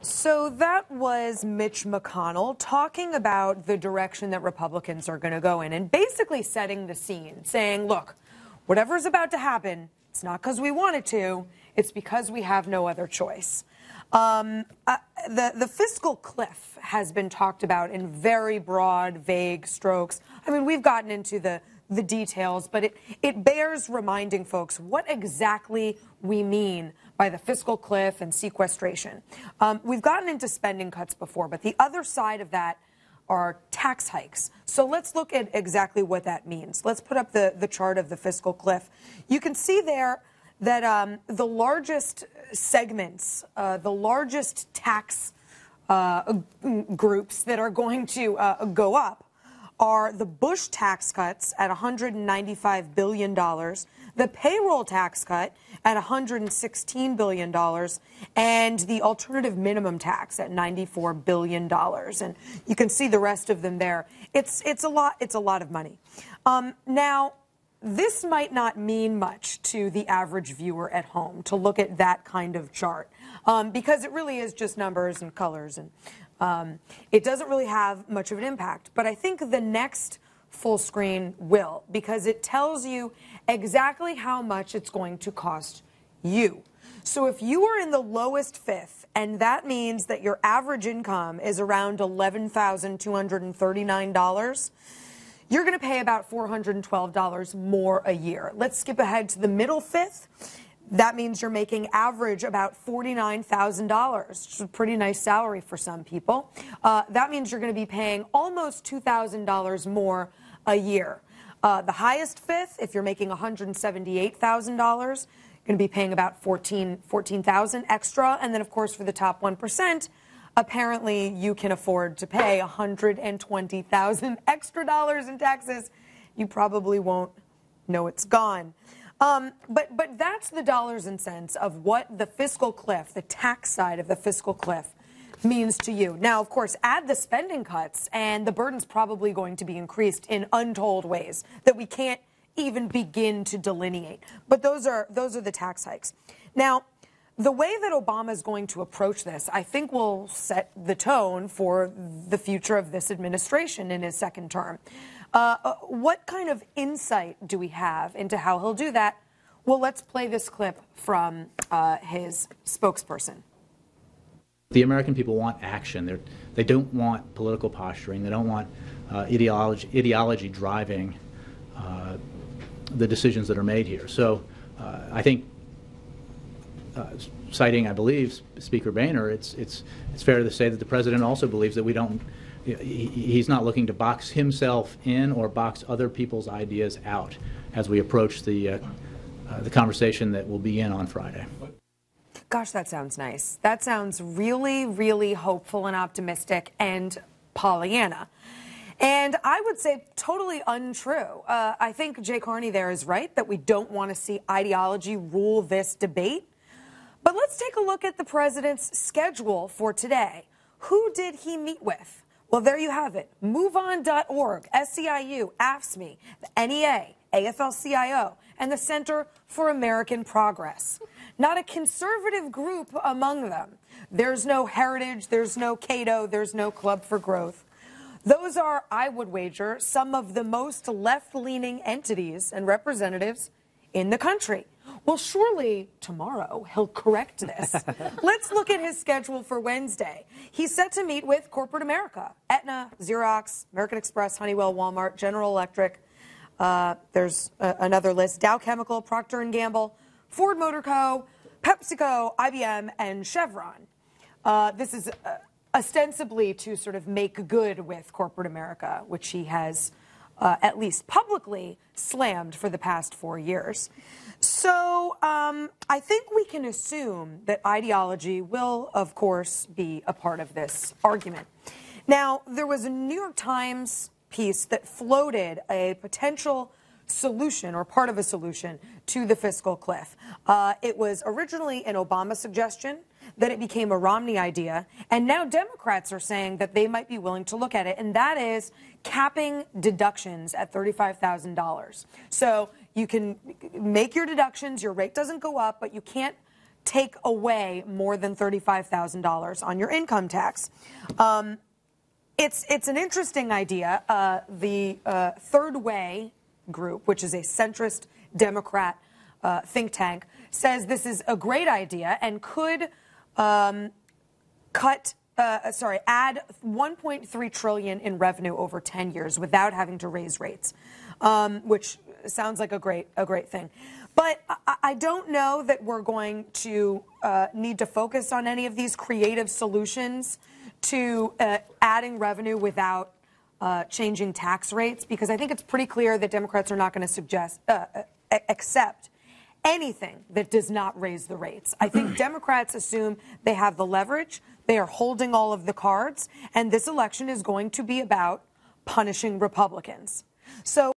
So that was Mitch McConnell talking about the direction that Republicans are going to go in and basically setting the scene, saying, look, whatever's about to happen, it's not because we want it to, it's because we have no other choice. The fiscal cliff has been talked about in very broad, vague strokes. I mean, we've gotten into the details, but it bears reminding folks what exactly we mean by the fiscal cliff and sequestration. We've gotten into spending cuts before, but the other side of that are tax hikes. So let's look at exactly what that means. Let's put up the chart of the fiscal cliff. You can see there that the largest segments, the largest tax groups that are going to go up are the Bush tax cuts at $195 billion, the payroll tax cut at $116 billion, and the alternative minimum tax at $94 billion. And you can see the rest of them there. It's a lot of money. Now, this might not mean much to the average viewer at home to look at that kind of chart because it really is just numbers and colors, and it doesn't really have much of an impact. But I think the next full screen will, because it tells you exactly how much it's going to cost you. So if you are in the lowest fifth, and that means that your average income is around $11,239, you're going to pay about $412 more a year. Let's skip ahead to the middle fifth. That means you're making average about $49,000, which is a pretty nice salary for some people. That means you're going to be paying almost $2,000 more a year. The highest fifth, if you're making $178,000, you're going to be paying about $14,000 extra. And then, of course, for the top 1%, apparently you can afford to pay $120,000 extra dollars in taxes. You probably won't know it's gone. But that's the dollars and cents of what the fiscal cliff, the tax side of the fiscal cliff, means to you. Now, of course, add the spending cuts, and the burden's probably going to be increased in untold ways that we can't even begin to delineate. But those are the tax hikes. Now, the way that Obama is going to approach this, I think, will set the tone for the future of this administration in his second term. What kind of insight do we have into how he'll do that? Well, let's play this clip from his spokesperson. The American people want action. They don't want political posturing. They don't want ideology driving the decisions that are made here. So I think, citing, I believe, Speaker Boehner, it's fair to say that the president also believes that we don't. He's not looking to box himself in or box other people's ideas out as we approach the conversation that will begin on Friday. Gosh, that sounds nice. That sounds really, really hopeful and optimistic and Pollyanna. And I would say totally untrue. I think Jay Carney there is right that we don't want to see ideology rule this debate. But let's take a look at the president's schedule for today. Who did he meet with? Well, there you have it. MoveOn.org, SEIU, AFSCME, the NEA, AFL-CIO, and the Center for American Progress. Not a conservative group among them. There's no Heritage, there's no Cato, there's no Club for Growth. Those are, I would wager, some of the most left-leaning entities and representatives in the country. Well, surely tomorrow he'll correct this. Let's look at his schedule for Wednesday. He's set to meet with corporate America, Aetna, Xerox, American Express, Honeywell, Walmart, General Electric. There's another list, Dow Chemical, Procter & Gamble, Ford Motor Co., PepsiCo, IBM, and Chevron. This is ostensibly to sort of make good with corporate America, which he has at least publicly slammed for the past 4 years. So I think we can assume that ideology will, of course, be a part of this argument. Now, there was a New York Times piece that floated a potential solution or part of a solution to the fiscal cliff. It was originally an Obama suggestion, then it became a Romney idea, and now Democrats are saying that they might be willing to look at it, and that is capping deductions at $35,000. So you can make your deductions, your rate doesn't go up, but you can't take away more than $35,000 on your income tax. It's an interesting idea. The Third Way group, which is a centrist Democrat think tank, says this is a great idea and could add 1.3 trillion in revenue over 10 years without having to raise rates, which sounds like a great thing. But I don't know that we're going to need to focus on any of these creative solutions to adding revenue without changing tax rates, because I think it's pretty clear that Democrats are not going to accept anything that does not raise the rates. I think Democrats assume they have the leverage, they are holding all of the cards, and this election is going to be about punishing Republicans. So